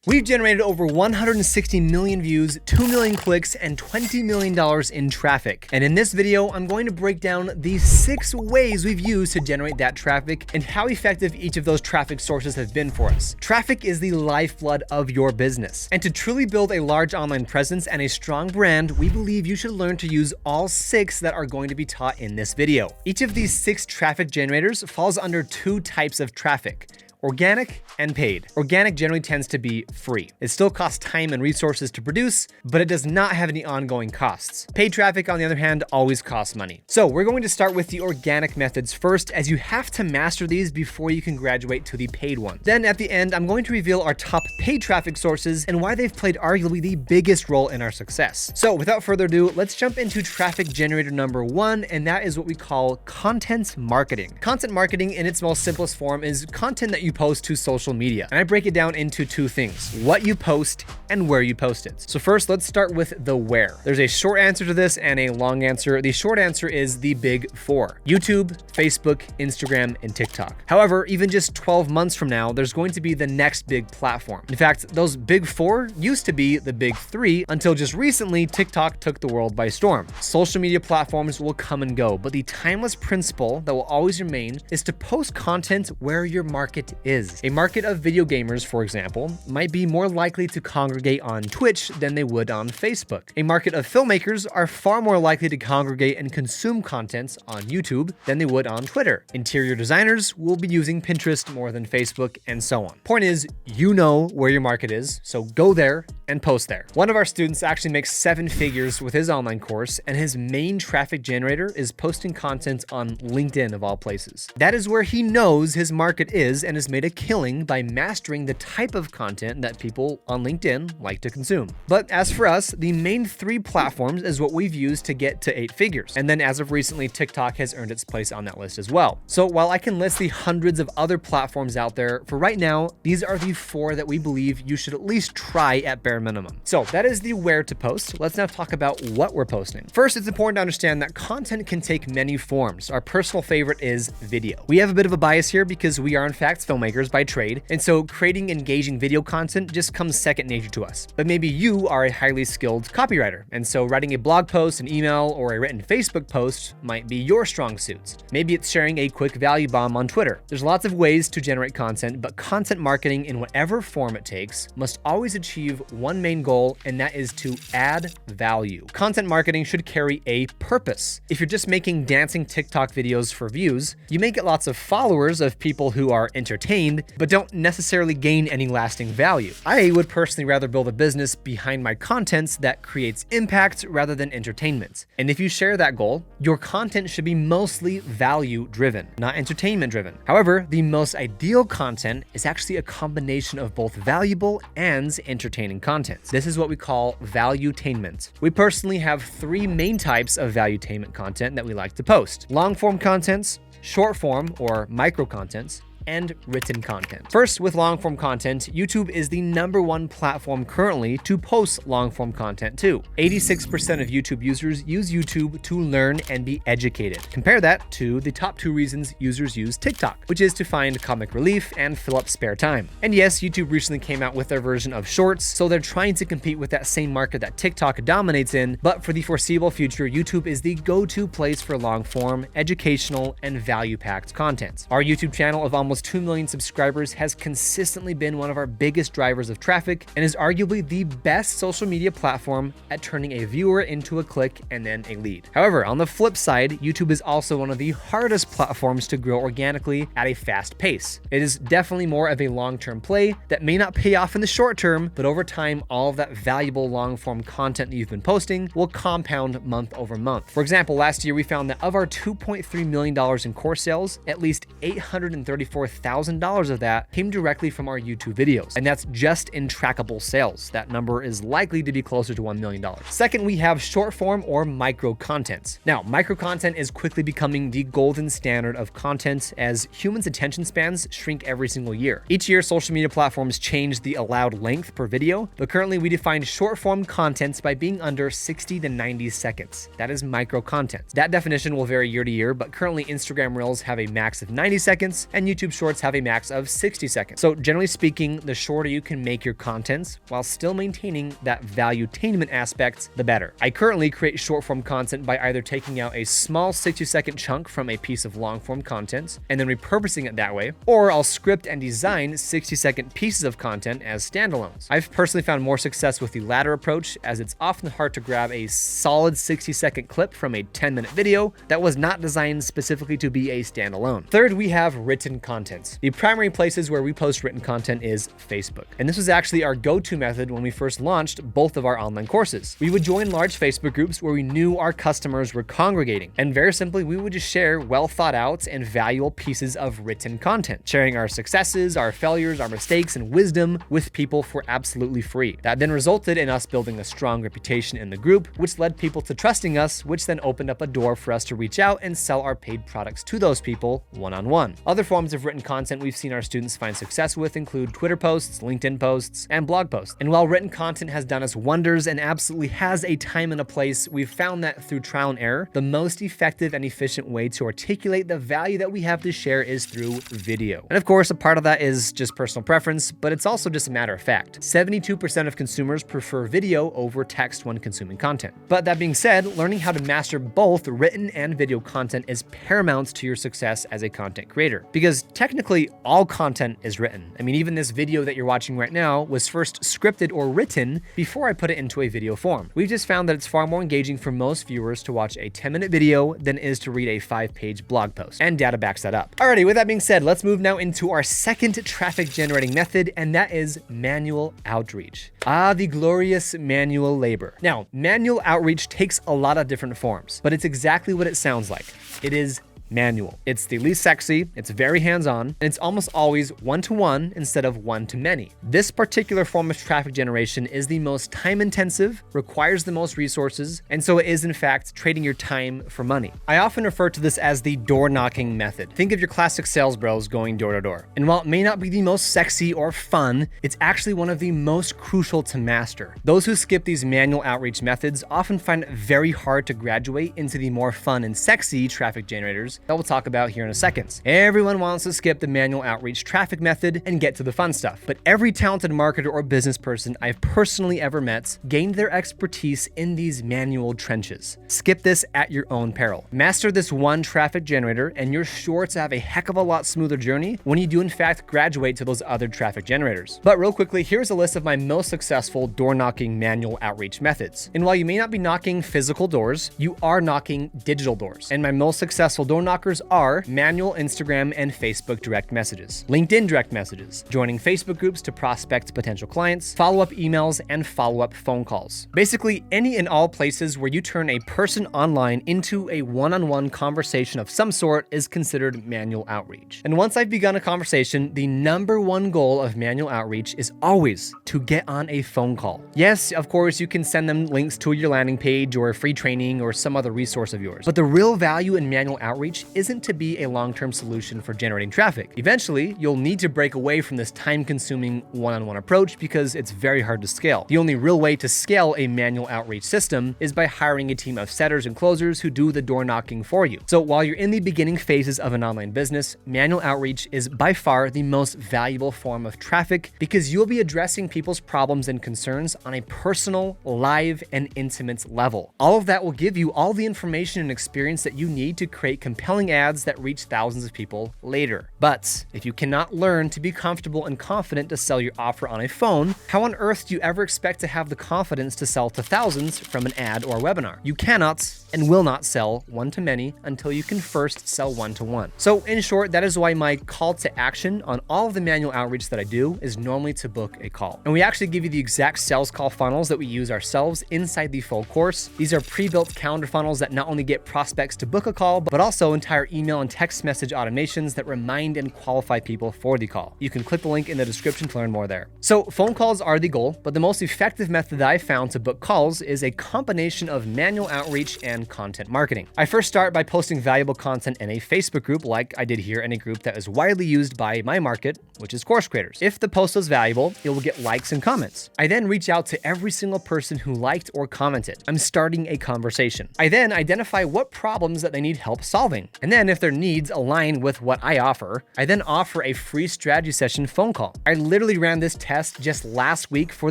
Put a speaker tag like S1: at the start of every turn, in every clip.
S1: We've generated over 160 million views, 2 million clicks, and $20 million in traffic. And in this video, I'm going to break down the 6 ways we've used to generate that traffic and how effective each of those traffic sources have been for us. Traffic is the lifeblood of your business. And to truly build a large online presence and a strong brand, we believe you should learn to use all 6 that are going to be taught in this video. Each of these 6 traffic generators falls under 2 types of traffic: organic and paid. Organic generally tends to be free. It still costs time and resources to produce, but it does not have any ongoing costs. Paid traffic, on the other hand, always costs money. So we're going to start with the organic methods first, as you have to master these before you can graduate to the paid one. Then at the end, I'm going to reveal our top paid traffic sources and why they've played arguably the biggest role in our success. So without further ado, let's jump into traffic generator number 1, and that is what we call content marketing. Content marketing in its most simplest form is content that you post to social media. And I break it down into 2 things: what you post and where you post it. So first, let's start with the where. There's a short answer to this and a long answer. The short answer is the big 4: YouTube, Facebook, Instagram, and TikTok. However, even just 12 months from now, there's going to be the next big platform. In fact, those big 4 used to be the big 3 until just recently TikTok took the world by storm. Social media platforms will come and go, but the timeless principle that will always remain is to post content where your market is. A market of video gamers, for example, might be more likely to congregate on Twitch than they would on Facebook. A market of filmmakers are far more likely to congregate and consume content on YouTube than they would on Twitter. Interior designers will be using Pinterest more than Facebook, and so on. Point is, you know where your market is, so go there and post there. One of our students actually makes 7 figures with his online course, and his main traffic generator is posting content on LinkedIn of all places. That is where he knows his market is and has made a killing by mastering the type of content that people on LinkedIn like to consume. But as for us, the main 3 platforms is what we've used to get to 8 figures. And then as of recently, TikTok has earned its place on that list as well. So while I can list the hundreds of other platforms out there, for right now, these are the 4 that we believe you should at least try at bare minimum. So that is the where to post. Let's now talk about what we're posting. First, it's important to understand that content can take many forms. Our personal favorite is video. We have a bit of a bias here because we are in fact filmmakers by trade, and so creating engaging video content just comes second nature to us. But maybe you are a highly skilled copywriter, and so writing a blog post, an email, or a written Facebook post might be your strong suits. Maybe it's sharing a quick value bomb on Twitter. There's lots of ways to generate content, but content marketing, in whatever form it takes, must always achieve one main goal, and that is to add value. Content marketing should carry a purpose. If you're just making dancing TikTok videos for views, you may get lots of followers of people who are entertained, but don't necessarily gain any lasting value. I would personally rather build a business behind my contents that creates impact rather than entertainment. And if you share that goal, your content should be mostly value driven, not entertainment driven. However, the most ideal content is actually a combination of both valuable and entertaining content. This is what we call valuetainment. We personally have 3 main types of valuetainment content that we like to post: long form contents, short form or micro contents, and written content. First, with long-form content, YouTube is the #1 platform currently to post long-form content to. 86% of YouTube users use YouTube to learn and be educated. Compare that to the top 2 reasons users use TikTok, which is to find comic relief and fill up spare time. And yes, YouTube recently came out with their version of Shorts, so they're trying to compete with that same market that TikTok dominates in, but for the foreseeable future, YouTube is the go-to place for long-form, educational, and value-packed content. Our YouTube channel of almost 2 million subscribers has consistently been one of our biggest drivers of traffic and is arguably the best social media platform at turning a viewer into a click and then a lead. However, on the flip side, YouTube is also one of the hardest platforms to grow organically at a fast pace. It is definitely more of a long-term play that may not pay off in the short term, but over time, all of that valuable long-form content that you've been posting will compound month over month. For example, last year we found that of our $2.3 million in course sales, at least $834,000 of that came directly from our YouTube videos. And that's just in trackable sales. That number is likely to be closer to $1 million. Second, we have short form or micro content. Now, micro content is quickly becoming the golden standard of content as humans' attention spans shrink every single year. Each year, social media platforms change the allowed length per video, but currently we define short form content by being under 60 to 90 seconds. That is micro content. That definition will vary year to year, but currently Instagram Reels have a max of 90 seconds and YouTube YouTube Shorts have a max of 60 seconds. So generally speaking, the shorter you can make your contents while still maintaining that valuetainment aspect, the better. I currently create short form content by either taking out a small 60-second chunk from a piece of long form content and then repurposing it that way, or I'll script and design 60-second pieces of content as standalones. I've personally found more success with the latter approach, as it's often hard to grab a solid 60-second clip from a 10-minute video that was not designed specifically to be a standalone. Third, we have written content. The primary places where we post written content is Facebook. And this was actually our go-to method when we first launched both of our online courses. We would join large Facebook groups where we knew our customers were congregating. And very simply, we would just share well thought out and valuable pieces of written content, sharing our successes, our failures, our mistakes, and wisdom with people for absolutely free. That then resulted in us building a strong reputation in the group, which led people to trusting us, which then opened up a door for us to reach out and sell our paid products to those people one-on-one. Other forms of written content we've seen our students find success with include Twitter posts, LinkedIn posts, and blog posts. And while written content has done us wonders and absolutely has a time and a place, we've found that through trial and error, the most effective and efficient way to articulate the value that we have to share is through video. And of course, a part of that is just personal preference, but it's also just a matter of fact. 72% of consumers prefer video over text when consuming content. But that being said, learning how to master both written and video content is paramount to your success as a content creator, because technically all content is written. I mean, even this video that you're watching right now was first scripted or written before I put it into a video form. We've just found that it's far more engaging for most viewers to watch a 10-minute video than it is to read a 5-page blog post, and data backs that up. Alrighty, with that being said, let's move now into our second traffic generating method, and that is manual outreach. Ah, the glorious manual labor. Now, manual outreach takes a lot of different forms, but it's exactly what it sounds like. It is manual. It's the least sexy, it's very hands-on, and it's almost always one-to-one instead of one-to-many. This particular form of traffic generation is the most time-intensive, requires the most resources, and so it is in fact trading your time for money. I often refer to this as the door-knocking method. Think of your classic sales bros going door-to-door. And while it may not be the most sexy or fun, it's actually one of the most crucial to master. Those who skip these manual outreach methods often find it very hard to graduate into the more fun and sexy traffic generators that we'll talk about here in a second. Everyone wants to skip the manual outreach traffic method and get to the fun stuff, but every talented marketer or business person I've personally ever met gained their expertise in these manual trenches. Skip this at your own peril. Master this one traffic generator and you're sure to have a heck of a lot smoother journey when you do in fact graduate to those other traffic generators. But real quickly, here's a list of my most successful door-knocking manual outreach methods. And while you may not be knocking physical doors, you are knocking digital doors. And my most successful door knockers are manual Instagram and Facebook direct messages, LinkedIn direct messages, joining Facebook groups to prospect potential clients, follow-up emails, and follow-up phone calls. Basically, any and all places where you turn a person online into a one-on-one conversation of some sort is considered manual outreach. And once I've begun a conversation, the number one goal of manual outreach is always to get on a phone call. Yes, of course, you can send them links to your landing page or free training or some other resource of yours. But the real value in manual outreach isn't to be a long-term solution for generating traffic. Eventually, you'll need to break away from this time-consuming one-on-one approach because it's very hard to scale. The only real way to scale a manual outreach system is by hiring a team of setters and closers who do the door knocking for you. So while you're in the beginning phases of an online business, manual outreach is by far the most valuable form of traffic because you'll be addressing people's problems and concerns on a personal, live, and intimate level. All of that will give you all the information and experience that you need to create compelling ads that reach thousands of people later. But if you cannot learn to be comfortable and confident to sell your offer on a phone, how on earth do you ever expect to have the confidence to sell to thousands from an ad or webinar? You cannot and will not sell one-to-many until you can first sell one-to-one. So in short, that is why my call to action on all of the manual outreach that I do is normally to book a call. And we actually give you the exact sales call funnels that we use ourselves inside the full course. These are pre-built calendar funnels that not only get prospects to book a call, but also entire email and text message automations that remind and qualify people for the call. You can click the link in the description to learn more there. So phone calls are the goal, but the most effective method that I found to book calls is a combination of manual outreach and content marketing. I first start by posting valuable content in a Facebook group like I did here in a group that is widely used by my market, which is course creators. If the post was valuable, it will get likes and comments. I then reach out to every single person who liked or commented. I'm starting a conversation. I then identify what problems that they need help solving. selling. And then if their needs align with what I offer, I then offer a free strategy session phone call. I literally ran this test just last week for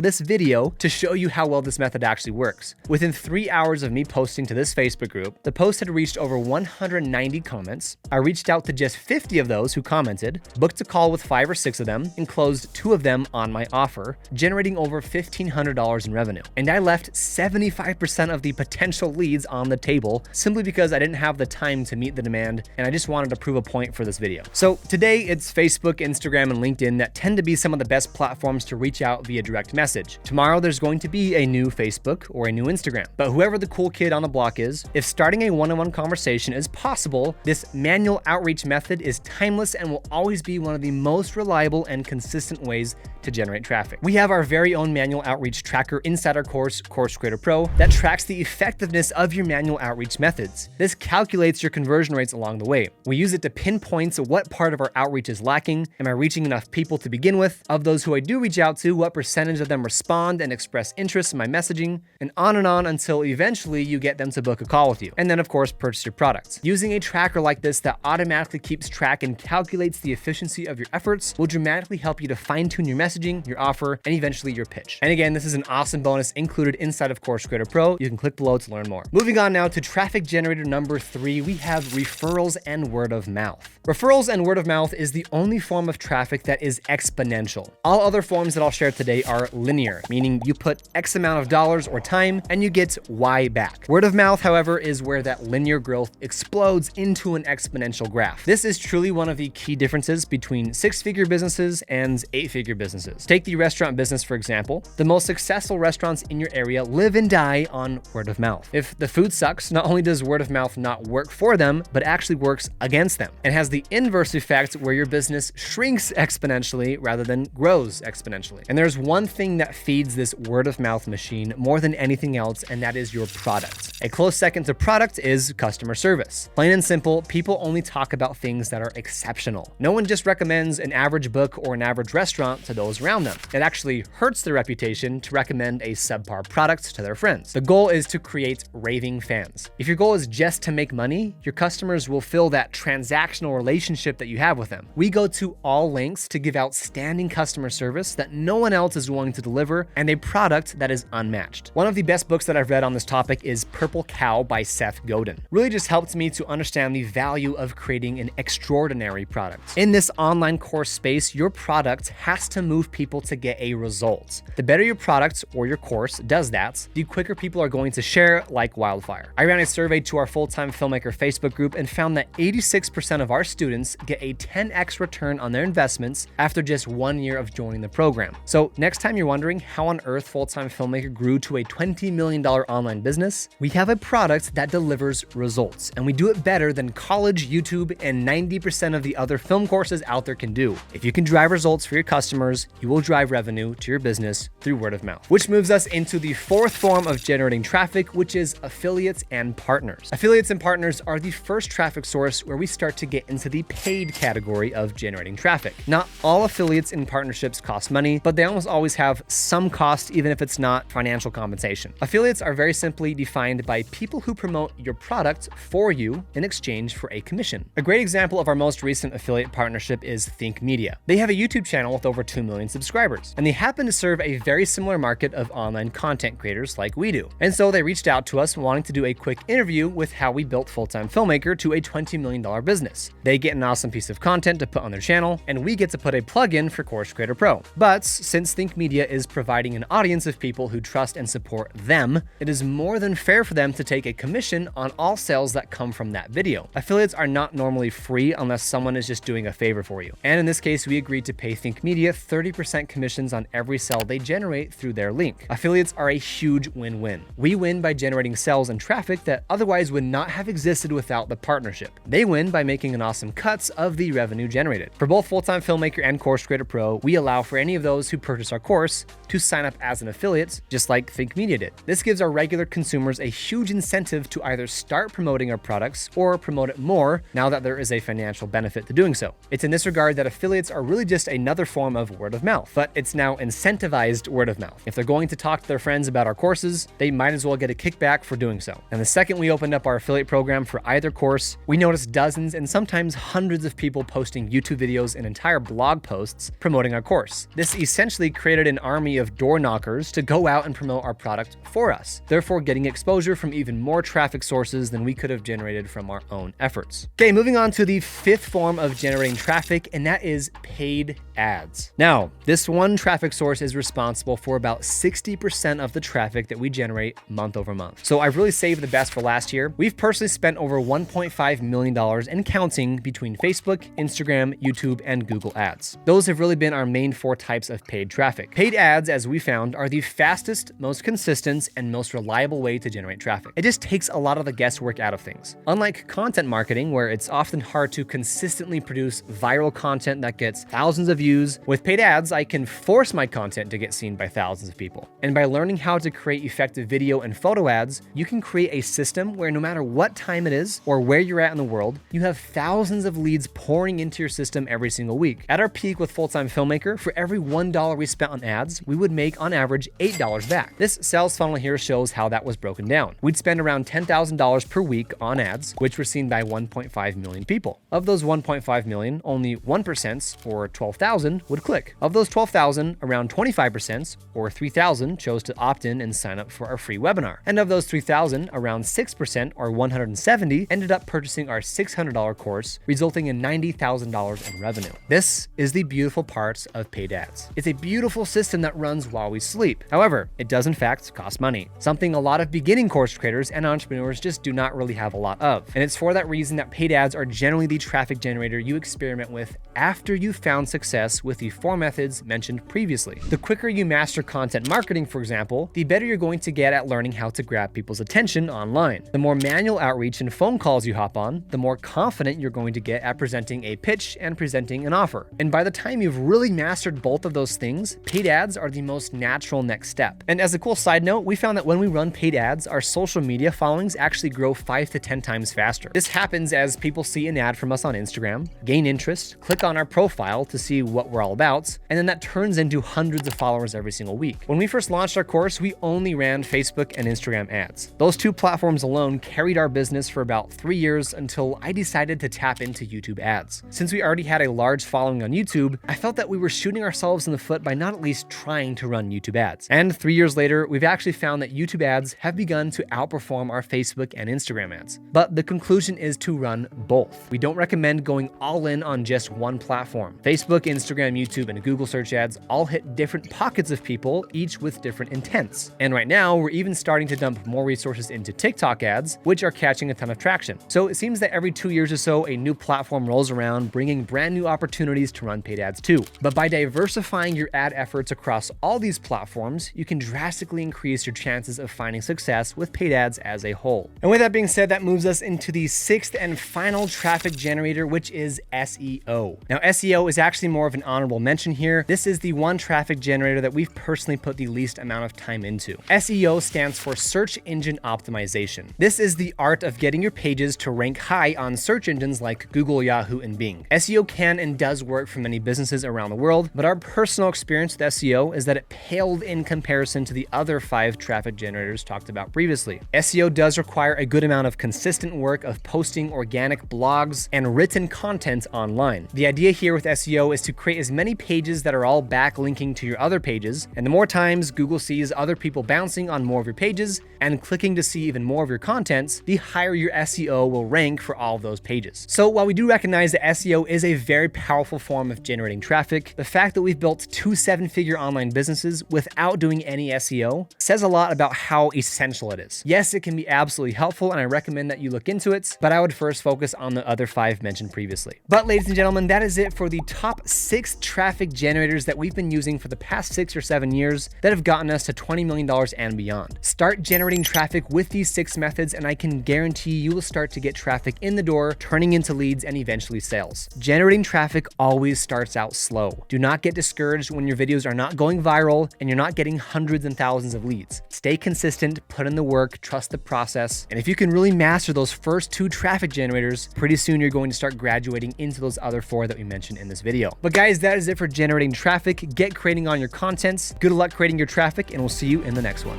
S1: this video to show you how well this method actually works. Within 3 hours of me posting to this Facebook group, the post had reached over 190 comments. I reached out to just 50 of those who commented, booked a call with 5 or 6 of them, and closed 2 of them on my offer, generating over $1,500 in revenue. And I left 75% of the potential leads on the table simply because I didn't have the time to meet the demand, and I just wanted to prove a point for this video. So today it's Facebook, Instagram, and LinkedIn that tend to be some of the best platforms to reach out via direct message. Tomorrow there's going to be a new Facebook or a new Instagram. But whoever the cool kid on the block is, if starting a one-on-one conversation is possible, this manual outreach method is timeless and will always be one of the most reliable and consistent ways to generate traffic. We have our very own manual outreach tracker inside our course, Course Creator Pro, that tracks the effectiveness of your manual outreach methods. This calculates your conversion rates along the way. We use it to pinpoint what part of our outreach is lacking. Am I reaching enough people to begin with? Of those who I do reach out to, what percentage of them respond and express interest in my messaging? And on until eventually you get them to book a call with you. And then of course, purchase your products. Using a tracker like this that automatically keeps track and calculates the efficiency of your efforts will dramatically help you to fine-tune your messaging, your offer, and eventually your pitch. And again, this is an awesome bonus included inside of Course Creator Pro. You can click below to learn more. Moving on now to traffic generator number 3, we have referrals and word of mouth. Referrals and word of mouth is the only form of traffic that is exponential. All other forms that I'll share today are linear, meaning you put X amount of dollars or time and you get Y back. Word of mouth, however, is where that linear growth explodes into an exponential graph. This is truly one of the key differences between 6-figure businesses and 8-figure businesses. Take the restaurant business, for example. The most successful restaurants in your area live and die on word of mouth. If the food sucks, not only does word of mouth not work for them, but actually works against them. It has the inverse effect where your business shrinks exponentially rather than grows exponentially. And there's one thing that feeds this word of mouth machine more than anything else, and that is your product. A close second to product is customer service. Plain and simple, people only talk about things that are exceptional. No one just recommends an average book or an average restaurant to those around them. It actually hurts their reputation to recommend a subpar product to their friends. The goal is to create raving fans. If your goal is just to make money, your customers will fill that transactional relationship that you have with them. We go to all lengths to give outstanding customer service that no one else is willing to deliver, and a product that is unmatched. One of the best books that I've read on this topic is Purple Cow by Seth Godin. Really just helped me to understand the value of creating an extraordinary product. In this online course space, your product has to move people to get a result. The better your product or your course does that, the quicker people are going to share like wildfire. I ran a survey to our full-time filmmaker Facebook group and found that 86% of our students get a 10x return on their investments after just 1 year of joining the program. So next time you're wondering how on earth full-time filmmaker grew to a $20 million online business, we have a product that delivers results, and we do it better than college, YouTube, and 90% of the other film courses out there can do. If you can drive results for your customers, you will drive revenue to your business through word of mouth. Which moves us into the fourth form of generating traffic, which is affiliates and partners. Affiliates and partners are the first traffic source where we start to get into the paid category of generating traffic. Not all affiliates and partnerships cost money, but they almost always have some cost, even if it's not financial compensation. Affiliates are very simply defined by people who promote your product for you in exchange for a commission. A great example of our most recent affiliate partnership is Think Media. They have a YouTube channel with over 2 million subscribers, and they happen to serve a very similar market of online content creators like we do. And so they reached out to us wanting to do a quick interview with how we built Full-Time Filmmaker to a $20 million business. They get an awesome piece of content to put on their channel, and we get to put a plugin for Course Creator Pro. But since Think Media is providing an audience of people who trust and support them, it is more than fair for them to take a commission on all sales that come from that video. Affiliates are not normally free unless someone is just doing a favor for you. And in this case, we agreed to pay Think Media 30% commissions on every sale they generate through their link. Affiliates are a huge win-win. We win by generating sales and traffic that otherwise would not have existed without the partnership. They win by making an awesome cut of the revenue generated. For both Full-Time Filmmaker and Course Creator Pro, we allow for any of those who purchase our course to sign up as an affiliate, just like Think Media did. This gives our regular consumers a huge incentive to either start promoting our products or promote it more now that there is a financial benefit to doing so. It's in this regard that affiliates are really just another form of word of mouth, but it's now incentivized word of mouth. If they're going to talk to their friends about our courses, they might as well get a kickback for doing so. And the second we opened up our affiliate program for either course, we noticed dozens and sometimes hundreds of people posting YouTube videos and entire blog posts promoting our course. This essentially created an army of door knockers to go out and promote our product for us, therefore getting exposure from even more traffic sources than we could have generated from our own efforts. Okay, moving on to the fifth form of generating traffic, and that is paid ads. Now, this one traffic source is responsible for about 60% of the traffic that we generate month over month. So I've really saved the best for last year. We've personally spent over $1.5 million and counting between Facebook, Instagram, YouTube, and Google ads. Those have really been our main four types of paid traffic. Paid ads, as we found, are the fastest, most consistent, and most reliable way to generate traffic. It just takes a lot of the guesswork out of things. Unlike content marketing, where it's often hard to consistently produce viral content that gets thousands of views, with paid ads, I can force my content to get seen by thousands of people. And by learning how to create effective video and photo ads, you can create a system where no matter what time it is or where you're at in the world, you have thousands of leads pouring into your system every single week. At our peak with Full-Time Filmmaker, for every $1 we spent on ads, we would make on average $8 back. This sales funnel here shows how that was broken down. We'd spend around $10,000 per week on ads, which were seen by 1.5 million people. Of those 1.5 million, only 1%, or 12,000, would click. Of those 12,000, around 25%, or 3,000, chose to opt in and sign up for our free webinar. And of those 3,000, around 6%, or 170, ended up purchasing our $600 course, resulting in $90,000 in revenue. This is the beautiful part of paid ads. It's a beautiful system that runs while we sleep. However, it does in fact cost money, something a lot of beginning course creators and entrepreneurs just do not really have a lot of. And it's for that reason that paid ads are generally the traffic generator you experiment with after you've found success with the four methods mentioned previously. The quicker you master content marketing, for example, the better you're going to get at learning how to grab people's attention online. The more manual outreach and phone calls you hop on, the more confident you're going to get at presenting a pitch and presenting an offer. And by the time you've really mastered both of those things, paid ads are the most natural next step. And as a cool side note, we found that when we run paid ads, our social media followings actually grow 5 to 10 times faster. This happens as people see an ad from us on Instagram, gain interest, click on our profile to see what we're all about, and then that turns into hundreds of followers every single week. When we first launched our course, we only ran Facebook and Instagram ads. Those two platforms alone carried our business for about 3 years until I decided to tap into YouTube ads. Since we already had a large following on YouTube, I felt that we were shooting ourselves in the foot by not at least trying to run YouTube ads. And 3 years later, we've actually found that YouTube ads have begun to outperform our Facebook and Instagram ads. But the conclusion is to run both. We don't recommend going all in on just one platform. Facebook, Instagram, YouTube, and Google search ads all hit different pockets of people, each with different intents. And right now, we're even starting to dump more resources into TikTok ads, which are catching a ton of traction. So it seems that every 2 years or so, a new platform rolls around, bringing brand new opportunities to run paid ads too. But by diversifying your ad efforts across all these platforms, you can drastically increase your chances of finding success with paid ads as a whole. And with that being said, that moves us into the sixth and final traffic generator, which is SEO. Now, SEO is actually more of an honorable mention here. This is the one traffic generator that we've personally put the least amount of time into. SEO stands for search engine optimization. This is the art of getting your pages to rank high on search engines like Google, Yahoo, and Bing. SEO can and does work for many businesses around the world, but our personal experience with SEO is that it paled in comparison to the other 5 traffic generators talked about previously. SEO does require a good amount of consistent work of posting organic blogs and written content online. The idea here with SEO is to create as many pages that are all backlinking to your other pages, and the more times Google sees other people bouncing on more of your pages and clicking to see even more of your contents, the higher your SEO will rank for all of those pages. So while we do recognize that SEO is a very powerful form of generating traffic, the fact that we've built 2 7-figure online businesses without doing any SEO says a lot about how essential it is. Yes, it can be absolutely helpful, and I recommend that you look into it, but I would first focus on the other 5 mentioned previously. But ladies and gentlemen, that is it for the top 6 traffic generators that we've been using for the past 6 or 7 years that have gotten us to $20 million and beyond. Start generating traffic with these 6 methods, and I can guarantee you will start to get traffic in the door, turning into leads and eventually sales. Generating traffic always starts out slow. Do not get discouraged when your videos are not going viral and you're not getting hundreds and thousands of leads. Stay consistent, put in the work, trust the process, and if you can really master those first 2 traffic generators, pretty soon you're going to start graduating into those other 4 that we mentioned in this video. But guys, that is it for generating traffic. Get creating on your contents. Good luck creating your traffic, and we'll see you in the next one.